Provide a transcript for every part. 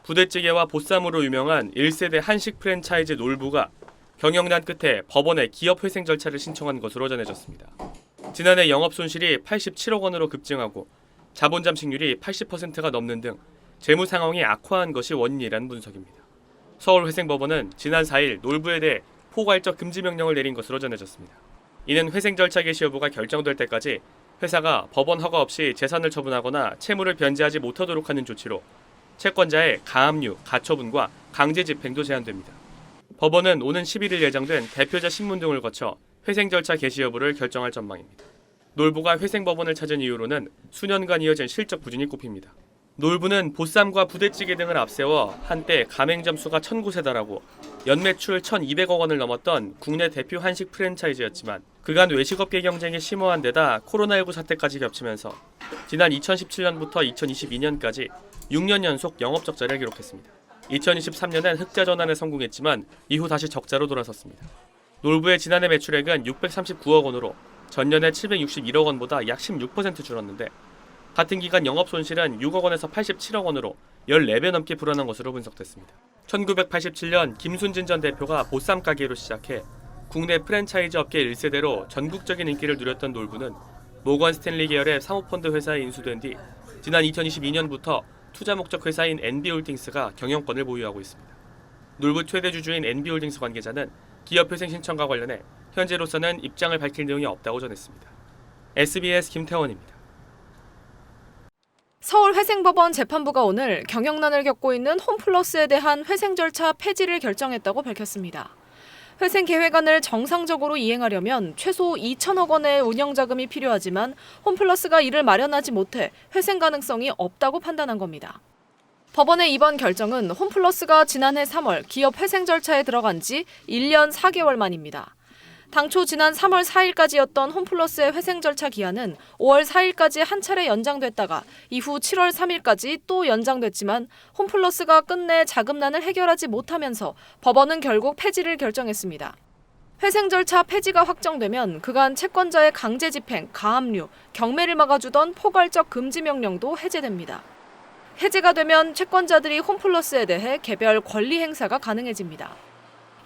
부대찌개와 보쌈으로 유명한 1세대 한식 프랜차이즈 놀부가 경영난 끝에 법원에 기업 회생 절차를 신청한 것으로 전해졌습니다. 지난해 영업 손실이 87억 원으로 급증하고 자본 잠식률이 80%가 넘는 등 재무 상황이 악화한 것이 원인이라는 분석입니다. 서울회생법원은 지난 4일 놀부에 대해 포괄적 금지 명령을 내린 것으로 전해졌습니다. 이는 회생 절차 개시 여부가 결정될 때까지 회사가 법원 허가 없이 재산을 처분하거나 채무를 변제하지 못하도록 하는 조치로 채권자의 가압류, 가처분과 강제 집행도 제한됩니다. 법원은 오는 11일 예정된 대표자 신문 등을 거쳐 회생 절차 개시 여부를 결정할 전망입니다. 놀부가 회생법원을 찾은 이유로는 수년간 이어진 실적 부진이 꼽힙니다. 놀부는 보쌈과 부대찌개 등을 앞세워 한때 가맹점 수가 1,000곳에 달하고 연매출 1,200억 원을 넘었던 국내 대표 한식 프랜차이즈였지만 그간 외식업계 경쟁이 심화한 데다 코로나19 사태까지 겹치면서 지난 2017년부터 2022년까지 6년 연속 영업 적자를 기록했습니다. 2023년엔 흑자 전환에 성공했지만 이후 다시 적자로 돌아섰습니다. 놀부의 지난해 매출액은 639억 원으로 전년의 761억 원보다 약 16% 줄었는데 같은 기간 영업 손실은 6억 원에서 87억 원으로 14배 넘게 불어난 것으로 분석됐습니다. 1987년 김순진 전 대표가 보쌈 가게로 시작해 국내 프랜차이즈 업계 1세대로 전국적인 인기를 누렸던 놀부는 모건 스탠리 계열의 사모펀드 회사에 인수된 뒤 지난 2022년부터 투자 목적 회사인 NB홀딩스가 경영권을 보유하고 있습니다. 놀부 최대 주주인 NB홀딩스 관계자는 기업 회생 신청과 관련해 현재로서는 입장을 밝힐 내용이 없다고 전했습니다. SBS 김태원입니다. 서울회생법원 재판부가 오늘 경영난을 겪고 있는 홈플러스에 대한 회생 절차 폐지를 결정했다고 밝혔습니다. 회생 계획안을 정상적으로 이행하려면 최소 2천억 원의 운영자금이 필요하지만 홈플러스가 이를 마련하지 못해 회생 가능성이 없다고 판단한 겁니다. 법원의 이번 결정은 홈플러스가 지난해 3월 기업 회생 절차에 들어간 지 1년 4개월 만입니다. 당초 지난 3월 4일까지였던 홈플러스의 회생 절차 기한은 5월 4일까지 한 차례 연장됐다가 이후 7월 3일까지 또 연장됐지만 홈플러스가 끝내 자금난을 해결하지 못하면서 법원은 결국 폐지를 결정했습니다. 회생 절차 폐지가 확정되면 그간 채권자의 강제 집행, 가압류, 경매를 막아주던 포괄적 금지 명령도 해제됩니다. 해제가 되면 채권자들이 홈플러스에 대해 개별 권리 행사가 가능해집니다.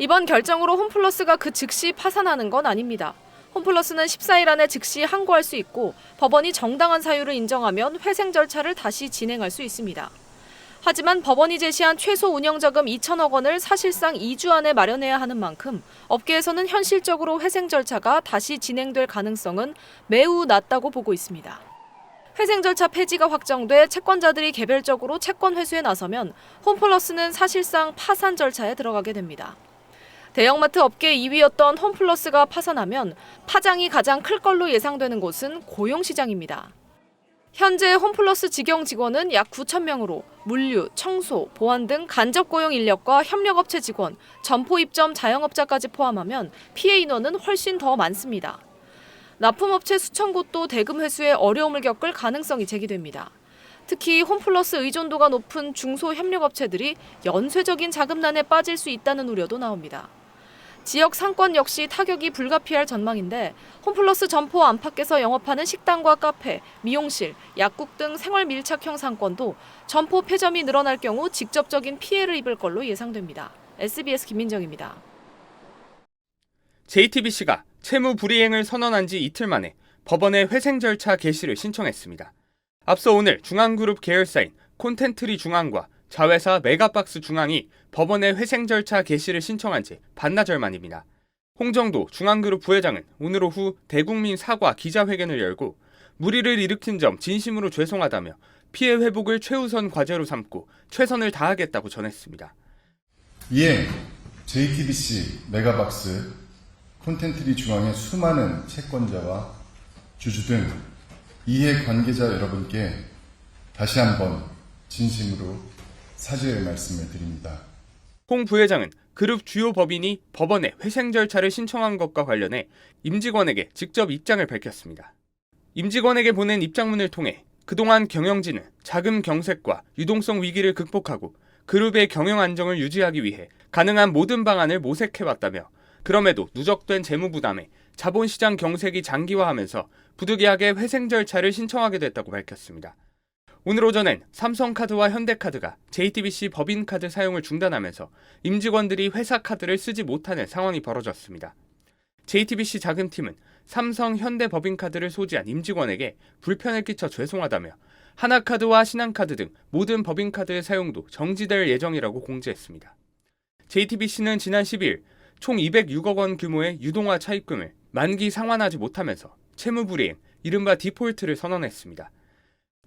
이번 결정으로 홈플러스가 그 즉시 파산하는 건 아닙니다. 홈플러스는 14일 안에 즉시 항고할 수 있고 법원이 정당한 사유를 인정하면 회생 절차를 다시 진행할 수 있습니다. 하지만 법원이 제시한 최소 운영자금 2천억 원을 사실상 2주 안에 마련해야 하는 만큼 업계에서는 현실적으로 회생 절차가 다시 진행될 가능성은 매우 낮다고 보고 있습니다. 회생 절차 폐지가 확정돼 채권자들이 개별적으로 채권 회수에 나서면 홈플러스는 사실상 파산 절차에 들어가게 됩니다. 대형마트 업계 2위였던 홈플러스가 파산하면 파장이 가장 클 걸로 예상되는 곳은 고용시장입니다. 현재 홈플러스 직영 직원은 약 9천 명으로 물류, 청소, 보안 등 간접 고용 인력과 협력업체 직원, 점포 입점 자영업자까지 포함하면 피해 인원은 훨씬 더 많습니다. 납품업체 수천 곳도 대금 회수에 어려움을 겪을 가능성이 제기됩니다. 특히 홈플러스 의존도가 높은 중소협력업체들이 연쇄적인 자금난에 빠질 수 있다는 우려도 나옵니다. 지역 상권 역시 타격이 불가피할 전망인데 홈플러스 점포 안팎에서 영업하는 식당과 카페, 미용실, 약국 등 생활 밀착형 상권도 점포 폐점이 늘어날 경우 직접적인 피해를 입을 걸로 예상됩니다. SBS 김민정입니다. JTBC가 채무 불이행을 선언한 지 이틀 만에 법원에 회생 절차 개시를 신청했습니다. 앞서 오늘 중앙그룹 계열사인 콘텐트리 중앙과 자회사 메가박스 중앙이 법원에 회생 절차 개시를 신청한 지 반나절 만입니다. 홍정도 중앙그룹 부회장은 오늘 오후 대국민 사과 기자회견을 열고 무리를 일으킨 점 진심으로 죄송하다며 피해 회복을 최우선 과제로 삼고 최선을 다하겠다고 전했습니다. 이에 JTBC 메가박스 콘텐트리 중앙의 수많은 채권자와 주주 등 이해 관계자 여러분께 다시 한번 진심으로 사죄의 말씀을 드립니다. 홍 부회장은 그룹 주요 법인이 법원에 회생 절차를 신청한 것과 관련해 임직원에게 직접 입장을 밝혔습니다. 임직원에게 보낸 입장문을 통해 그동안 경영진은 자금 경색과 유동성 위기를 극복하고 그룹의 경영 안정을 유지하기 위해 가능한 모든 방안을 모색해왔다며 그럼에도 누적된 재무 부담에 자본시장 경색이 장기화하면서 부득이하게 회생 절차를 신청하게 됐다고 밝혔습니다. 오늘 오전엔 삼성카드와 현대카드가 JTBC 법인카드 사용을 중단하면서 임직원들이 회사 카드를 쓰지 못하는 상황이 벌어졌습니다. JTBC 자금팀은 삼성, 현대 법인카드를 소지한 임직원에게 불편을 끼쳐 죄송하다며 하나카드와 신한카드 등 모든 법인카드의 사용도 정지될 예정이라고 공지했습니다. JTBC는 지난 12일 총 206억 원 규모의 유동화 차입금을 만기 상환하지 못하면서 채무불이행, 이른바 디폴트를 선언했습니다.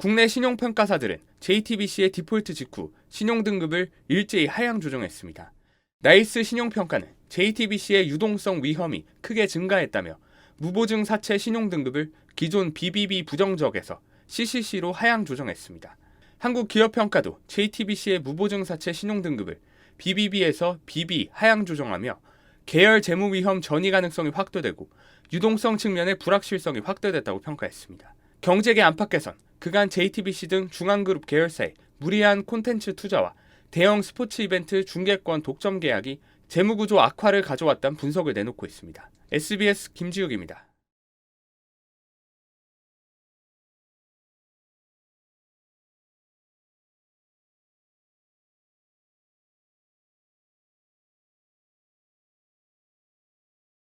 국내 신용평가사들은 JTBC의 디폴트 직후 신용등급을 일제히 하향 조정했습니다. 나이스 신용평가는 JTBC의 유동성 위험이 크게 증가했다며 무보증 사채 신용등급을 기존 BBB 부정적에서 CCC로 하향 조정했습니다. 한국기업평가도 JTBC의 무보증 사채 신용등급을 BBB에서 BB 하향 조정하며 계열 재무 위험 전이 가능성이 확대되고 유동성 측면의 불확실성이 확대됐다고 평가했습니다. 경제계 안팎에선 그간 JTBC 등 중앙그룹 계열사의 무리한 콘텐츠 투자와 대형 스포츠 이벤트 중계권 독점 계약이 재무구조 악화를 가져왔다는 분석을 내놓고 있습니다. SBS 김지욱입니다.